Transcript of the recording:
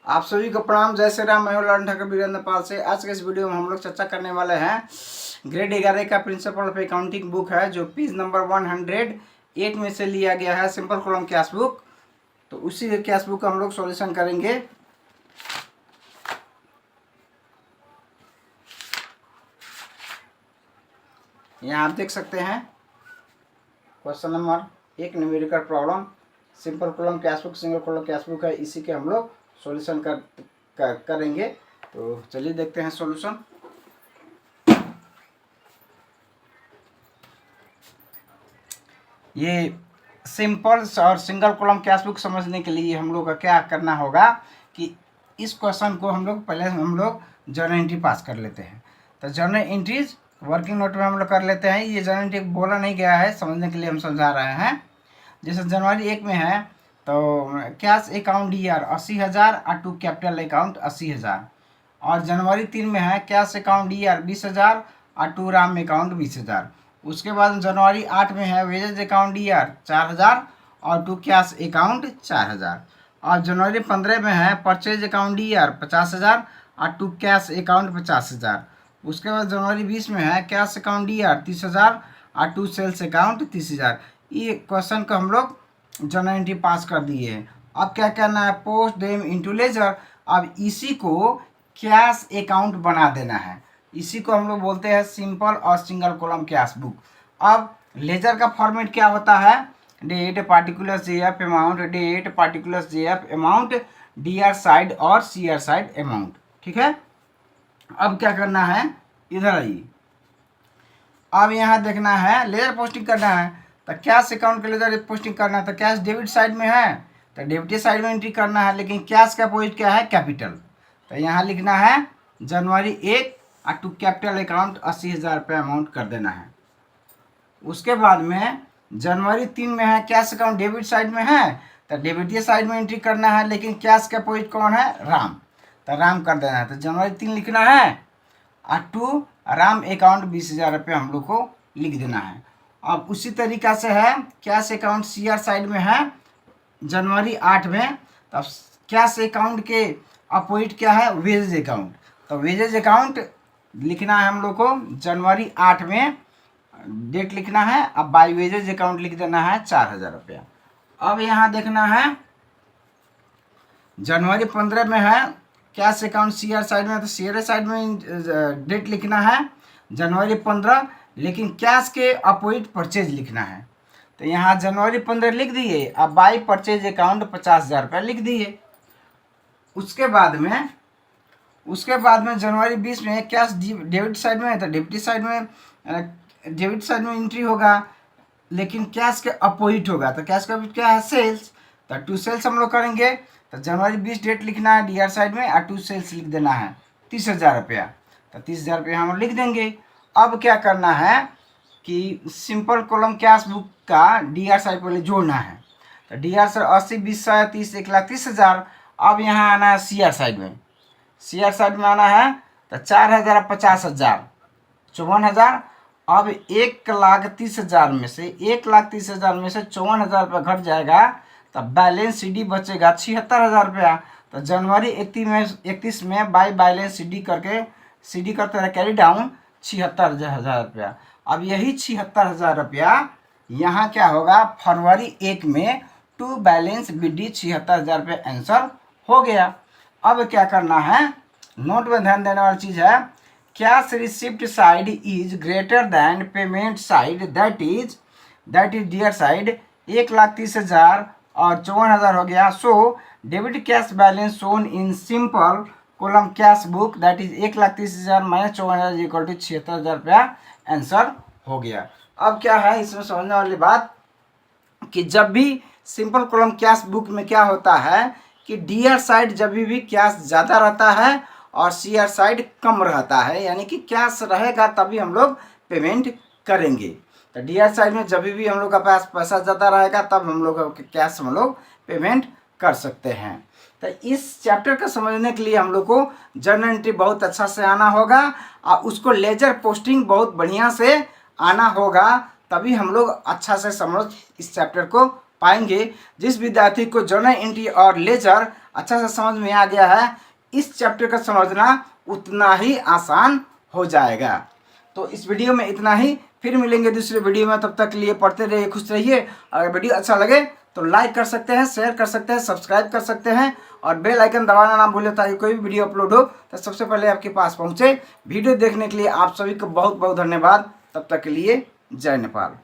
आप सभी को प्रणाम। जय श्री राम। मैं हूं ललन ठाकुर वीरेंद्र पाल से। आज के इस वीडियो में हम लोग चर्चा करने वाले हैं ग्रेड 11 का प्रिंसिपल ऑफ अकाउंटिंग बुक है, जो पेज नंबर 108 में से लिया गया है, सिंपल कॉलम कैश बुक। तो उसी कैश बुक का हम लोग सॉल्यूशन करेंगे। यहाँ आप देख सकते हैं question number 1 numerical problem, simple column cash book, single column cash book है। इसी के हम लोग सॉल्यूशन करेंगे। तो चलिए देखते हैं सॉल्यूशन। ये सिंपल और सिंगल कॉलम कैश बुक समझने के लिए हम लोग का क्या करना होगा कि इस क्वेश्चन को हम लोग पहले जर्नल एंट्री पास कर लेते हैं। तो जर्नल एंट्रीज वर्किंग नोट में हम लोग कर लेते हैं। ये जर्नल एंट्री बोला नहीं गया है, समझने के लिए हम समझा रहे हैं। जैसे जनवरी 1 में है तो कैश अकाउंट डीआर 80,000 और टू कैपिटल अकाउंट 80,000। और जनवरी 3 में है कैश अकाउंट डीआर 20,000 और टू राम अकाउंट 20,000। उसके बाद जनवरी 8 में है वेजेज अकाउंट डीआर 4,000 और टू कैश अकाउंट 4,000। और जनवरी 15 में है परचेज अकाउंट डीआर 50,000 और टू कैश अकाउंट 50,000। उसके बाद जनवरी 20 में है कैश अकाउंट डीआर 30,000 और टू सेल्स अकाउंट 30,000। ये क्वेश्चन को हम लोग जर्नल एंट्री पास कर दिए। अब क्या करना है, पोस्ट देम इनटू लेजर। अब इसी को कैश अकाउंट बना देना है। इसी को हम लोग बोलते हैं सिंपल और सिंगल कॉलम कैश बुक। अब लेजर का फॉर्मेट क्या होता है, date particular JF amount, date particular JF amount, DR side और सीआर साइड अमाउंट। ठीक है। अब क्या करना है, इधर आइए। अब यहाँ देखना है लेजर पोस्टिंग करना है। तो कैश अकाउंट के लेजर पोस्टिंग करना है। तो कैश डेबिट साइड में है तो डेबिट साइड में एंट्री करना है, लेकिन कैश का अपोजिट क्या है, कैपिटल। तो यहाँ लिखना है जनवरी 1 और टू कैपिटल अकाउंट 80,000 रुपये अमाउंट कर देना है। उसके बाद में जनवरी 3 में है कैश अकाउंट डेबिट साइड में है तो डेबिट साइड में एंट्री करना है, लेकिन कैश का अपोजिट कौन है, राम। तो राम कर देना है। तो जनवरी 3 लिखना है और टू राम अकाउंट 20,000 रुपये हम लोग को लिख देना है। अब उसी तरीक़ा से है कैश अकाउंट सीआर साइड में है जनवरी 8 में। तब कैश अकाउंट के अपोजिट क्या है, वेजेज अकाउंट। तो वेजेज अकाउंट लिखना है हम लोग को जनवरी 8 में, डेट लिखना है। अब बाई वेजेज अकाउंट लिख देना है 4,000 रुपया। अब यहाँ देखना है जनवरी 15 में है कैश अकाउंट सीआर साइड में, तो सीआर साइड में डेट लिखना है जनवरी 15, लेकिन कैश के अपोजिट परचेज लिखना है। तो यहाँ जनवरी 15 लिख दिए। अब बाई परचेज अकाउंट 50,000 रुपये लिख दिए। उसके बाद में जनवरी 20 में कैश डेबिट साइड में है तो डेबिट साइड में एंट्री होगा, लेकिन कैश के अपोजिट होगा। तो कैश का अपोजिट क्या है, सेल्स। तो टू सेल्स हम लोग करेंगे। तो जनवरी 20 डेट लिखना है डीआर साइड में और टू सेल्स लिख देना है 30,000 रुपया। तो 30,000 रुपया हम लिख देंगे। अब क्या करना है कि सिंपल कॉलम कैश बुक का डीआर साइड पहले जोड़ना है। तो डीआर साइड 80, 20, 30, 1,30,000। अब यहाँ आना है सीआर साइड में। सीआर साइड में आना है तो 4,000, 50,000, 54,000। अब 1,30,000 में से 1,30,000 में से 54,000 रुपया घट जाएगा। तब बैलेंस सीडी बचेगा 76,000 रुपया। तो जनवरी 31 में बाई बैलेंस सीडी करते रहे कैरी डाउन 76,000 रुपया। अब यही 76,000 रुपया यहाँ क्या होगा, फरवरी 1 में टू बैलेंस बीडी 76,000 रुपये आंसर हो गया। अब क्या करना है, नोट में ध्यान देने वाली चीज़ है, cash receipt side is greater than payment side, that is DR side 1,30,000 और 54,000 हो गया। So debit cash balance shown in simple column cash book that is 1,30,000 minus 54,000 equal to 76,000 रुपया आंसर हो गया। अब क्या है इसमें समझने वाली बात कि जब भी सिंपल कॉलम कैश बुक में क्या होता है कि डीआर साइड जब भी कैश ज़्यादा रहता है और सीआर साइड कम रहता है, यानी कि कैश रहेगा तभी हम लोग पेमेंट करेंगे। तो डीआर साइड में जब भी हम लोग का पास पैसा ज़्यादा रहेगा तब हम लोग कैश हम लोग पेमेंट कर सकते हैं। तो इस चैप्टर को समझने के लिए हम लोग को जर्नल एंट्री बहुत अच्छा से आना होगा और उसको लेजर पोस्टिंग बहुत बढ़िया से आना होगा, तभी हम लोग अच्छा से समझ इस चैप्टर को पाएंगे। जिस विद्यार्थी को जर्नल एंट्री और लेजर अच्छा से समझ में आ गया है, इस चैप्टर का समझना उतना ही आसान हो जाएगा। तो इस वीडियो में इतना ही, फिर मिलेंगे दूसरे वीडियो में। तब तक के लिए पढ़ते रहिए, खुश रहिए। अगर वीडियो अच्छा लगे तो लाइक कर सकते हैं, शेयर कर सकते हैं, सब्सक्राइब कर सकते हैं और बेल आइकन दबाना ना भूलें, ताकि कोई भी वीडियो अपलोड हो तो सबसे पहले आपके पास पहुंचे। वीडियो देखने के लिए आप सभी को बहुत बहुत धन्यवाद। तब तक के लिए जय नेपाल।